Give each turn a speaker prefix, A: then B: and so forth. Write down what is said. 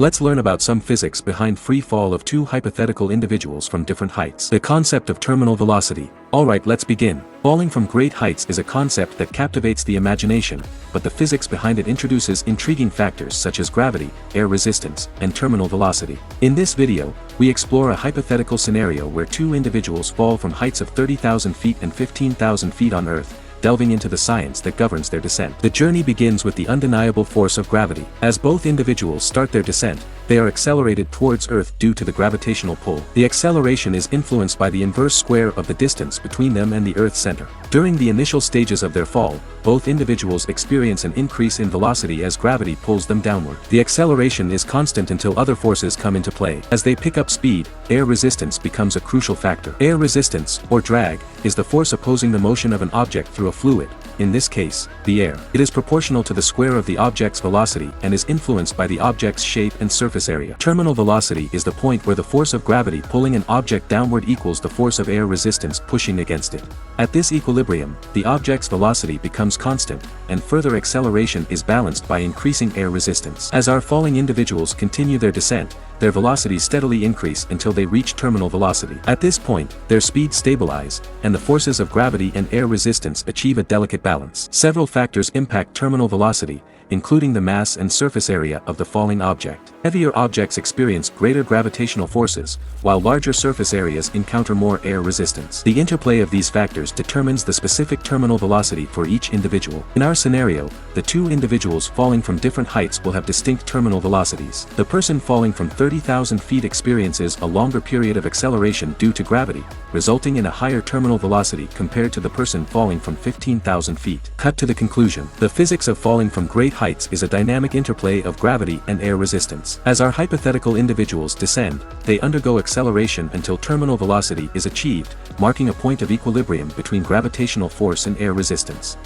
A: Let's learn about some physics behind free fall of two hypothetical individuals from different heights. The concept of terminal velocity. Alright, let's begin. Falling from great heights is a concept that captivates the imagination, but the physics behind it introduces intriguing factors such as gravity, air resistance, and terminal velocity. In this video, we explore a hypothetical scenario where two individuals fall from heights of 30,000 feet and 15,000 feet on Earth, delving into the science that governs their descent. The journey begins with the undeniable force of gravity. As both individuals start their descent, they are accelerated towards Earth due to the gravitational pull. The acceleration is influenced by the inverse square of the distance between them and the Earth's center. During the initial stages of their fall, both individuals experience an increase in velocity as gravity pulls them downward. The acceleration is constant until other forces come into play. As they pick up speed, air resistance becomes a crucial factor. Air resistance, or drag, is the force opposing the motion of an object through a fluid, in this case, the air. It is proportional to the square of the object's velocity and is influenced by the object's shape and surface area. Terminal velocity is the point where the force of gravity pulling an object downward equals the force of air resistance pushing against it. At this equilibrium, the object's velocity becomes constant, and further acceleration is balanced by increasing air resistance. As our falling individuals continue their descent, their velocities steadily increase until they reach terminal velocity. At this point, their speed stabilize, and the forces of gravity and air resistance achieve a delicate balance. Several factors impact terminal velocity, including the mass and surface area of the falling object. Heavier objects experience greater gravitational forces, while larger surface areas encounter more air resistance. The interplay of these factors determines the specific terminal velocity for each individual. In our scenario, the two individuals falling from different heights will have distinct terminal velocities. The person falling from 30,000 feet experiences a longer period of acceleration due to gravity, resulting in a higher terminal velocity compared to the person falling from 15,000 feet. Cut to the conclusion. The physics of falling from great heights is a dynamic interplay of gravity and air resistance. As our hypothetical individuals descend, they undergo acceleration until terminal velocity is achieved, marking a point of equilibrium between gravitational force and air resistance.